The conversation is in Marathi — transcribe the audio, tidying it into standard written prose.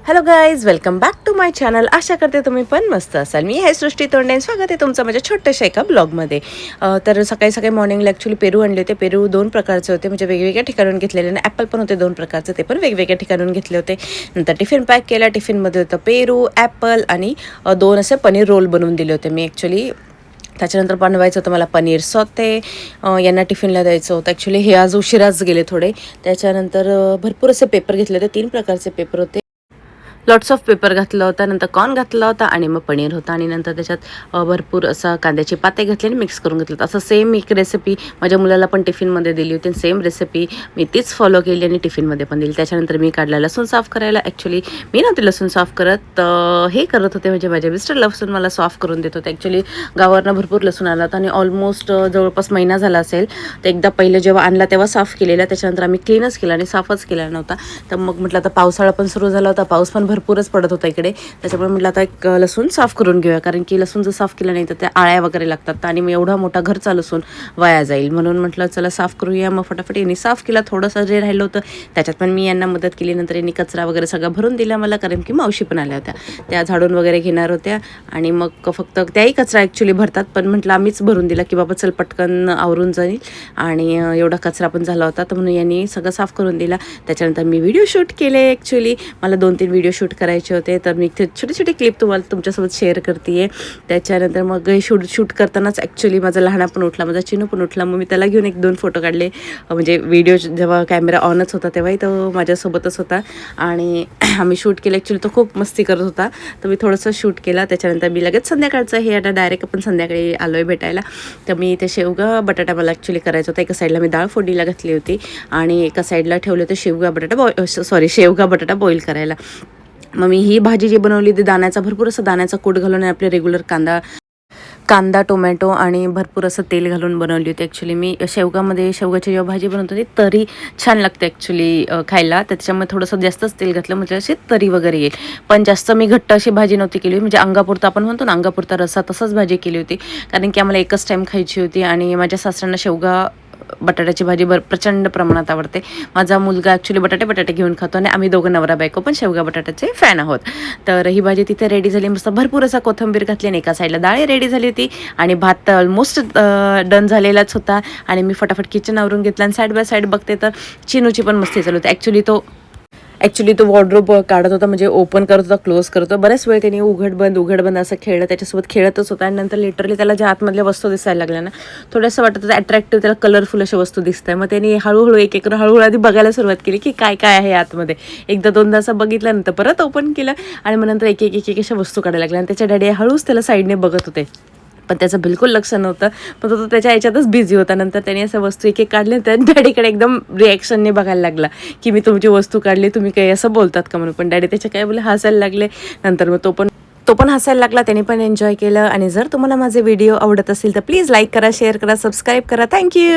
Hello guys, welcome back to my channel. आशा करते तुम्ही पण मस्त असाल. मी आहे सृष्टी तोंडे. स्वागत आहे तुमचं माझ्या छोट्याशा एका ब्लॉगमध्ये. तर सकाळी मॉर्निंगला ॲक्च्युली पेरू आणले होते. पेरू 2 प्रकारचे होते, म्हणजे वेगवेगळ्या ठिकाणून घेतलेले. आणि ॲपल पण होते 2 प्रकारचे, ते पण वेगवेगळ्या ठिकाणून घेतले होते. नंतर टिफिन पॅक केला. टिफिनमध्ये होतं पेरू, ॲपल आणि 2 असे पनीर रोल बनवून दिले होते मी ॲक्च्युली. त्याच्यानंतर बनवायचं होतं मला पनीर सॉते. यांना टिफिनला द्यायचं होतं. ॲक्च्युली हे आज उशिराच गेले थोडे. त्याच्यानंतर भरपूर असे पेपर घेतले होते. 3 प्रकारचे पेपर होते. लॉट्स ऑफ पेपर घातला होता, नंतर कॉर्न घातला होता आणि मग पनीर होता. आणि नंतर त्याच्यात भरपूर असा कांद्याची पाते घातली आणि मिक्स करून घेतलं. असं सेम एक रेसिपी माझ्या मुलाला पण टिफिनमध्ये दिली होती. सेम रेसिपी मी तीच फॉलो केली आणि टिफिनमध्ये पण दिली. त्याच्यानंतर मी काढला लसूण साफ करायला. ॲक्च्युली मी नव्हते लसूण साफ करत, हे करत होते, म्हणजे माझे मिस्टर लसूण मला साफ करून देत होते. ॲक्च्युली गावावरनं भरपूर लसूण आला होता आणि ऑलमोस्ट जवळपास महिना झाला असेल. तर एकदा पहिलं जेव्हा आणला तेव्हा साफ केलेला. त्याच्यानंतर आम्ही क्लीनच केला आणि साफच केला नव्हता. तर मग म्हटलं आता पावसाळा पण सुरू झाला होता, पाऊस पण भरपूरच पडत होता इकडे. त्याच्यामुळे म्हटलं आता एक लसूण साफ करून घेऊया, कारण की लसूण जर साफ केलं नाही तर त्या आळ्या वगैरे लागतात आणि मग एवढा मोठा घरचा लसूण वाया जाईल. म्हणून म्हटलं चला साफ करूया. मग फटाफट यांनी साफ केला. थोडंसं जे राहिलं होतं त्याच्यात पण मी यांना मदत केली. नंतर यांनी कचरा वगैरे सगळा भरून दिला मला, कारण की मावशी पण आल्या होत्या, त्या झाडून वगैरे घेणार होत्या. आणि मग फक्त त्याही कचरा ॲक्च्युली भरतात, पण म्हटलं आम्हीच भरून दिला की बाबा चल पटकन आवरून जाईल. आणि एवढा कचरा पण झाला होता, तर म्हणून यांनी सगळं साफ करून दिला. त्याच्यानंतर मी व्हिडिओ शूट केले. ॲक्च्युली मला 2-3 व्हिडिओ शूट करायचे होते, तर मी छोटे छोटे क्लिप तुम्हाला तुमच्यासोबत शेअर करते आहे. त्याच्यानंतर मग शूट करतानाच ॲक्च्युली माझा लहाना पण उठला, माझा चिनू पण उठला. मग मी त्याला घेऊन 1-2 फोटो काढले. म्हणजे व्हिडिओ जेव्हा कॅमेरा ऑनच होता तेव्हाही तो माझ्यासोबतच होता आणि आम्ही शूट केलं. ॲक्च्युली तो खूप मस्ती करत होता, तर मी थोडंसं शूट केला. त्याच्यानंतर मी लगेच संध्याकाळचं हे आता डायरेक्ट आपण संध्याकाळी आलो आहे भेटायला. तर मी ते शेवगा बटाटा मला ॲक्च्युली करायचं होतं. एका साईडला मी डाळ फोडणीला घातली होती आणि एका साईडला ठेवलं होतं शेवगा बटाटा बॉईल करायला. मग मी ही भाजी जी बनवली ती भरपूर असं दाण्याचा कूट घालून आपले रेग्युलर कांदा टोमॅटो आणि भरपूर असं तेल घालून बनवली होती. ॲक्च्युली मी शेवगाची जेव्हा भाजी बनवतो ती तरी छान लागते ॲक्च्युली खायला. त्याच्यामुळे थोडंसं जास्तच तेल घातलं म्हणजे अशी तरी वगैरे येईल. पण जास्त मी घट्ट अशी भाजी नव्हती केली, म्हणजे अंगापुरता आपण म्हणतो ना, अंगापुरता रस्सा तसंच भाजी केली होती, कारण की आम्हाला एकच टाईम खायची होती. आणि माझ्या सासऱ्यांना शेवगा बटाट्याची भाजी प्रचंड प्रमाणात आवडते. माझा मुलगा ॲक्च्युली बटाटे घेऊन खातो आणि आम्ही दोघं नवरा बायको पण शेवगा बटाट्याचे फॅन आहोत. तर ही भाजी तिथे रेडी झाली. मस्त भरपूर असा कोथिंबीर घातली आणि एका साईडला डाळ रेडी झाली होती आणि भात ऑलमोस्ट डन झालेलाच होता. आणि मी फटाफट किचन आवरून घेतलं आणि साईड बाय साईड बघते तर चिनूची पण मस्ती चालू होती. ॲक्च्युली तो वॉर्डरोब काढत होता, म्हणजे ओपन करत होता, क्लोज करत होता. बऱ्याच वेळ त्याने उघड बंद असं खेळलं, त्याच्यासोबत खेळतच होता. आणि नंतर लिटरली त्याला ज्या आतमधल्या वस्तू दिसायला लागल्या ना, थोडंसं वाटत होतं अट्रॅक्टिव्ह, त्याला कलरफुल अशा वस्तू दिसत आहे. मग त्याने हळूहळू हळूहळू आधी बघायला सुरुवात केली की काय काय आहे आतमध्ये. एकदा दोनदा असं बघितलं, नंतर परत ओपन केलं आणि मग नंतर एक अशा वस्तू काढायला लागल्या. आणि त्याच्या डॅडी हळूच त्याला साईडने बघत होते, पण त्याचं बिलकुल लक्ष नव्हतं. पण तो त्याच्या याच्यातच बिझी होता. नंतर त्याने असं वस्तू एक काढली, तर डॅडीकडे एकदम रिॲक्शनने बघायला लागला की मी तुमची वस्तू काढली, तुम्ही काही असं बोलतात का म्हणून. पण डॅडी त्याच्या काय बोले हसायला लागले. नंतर मग तो पण हसायला लागला, त्याने पण एन्जॉय केलं. आणि जर तुम्हाला माझे व्हिडिओ आवडत असेल तर प्लीज लाईक करा, शेअर करा, सबस्क्राईब करा. थँक्यू.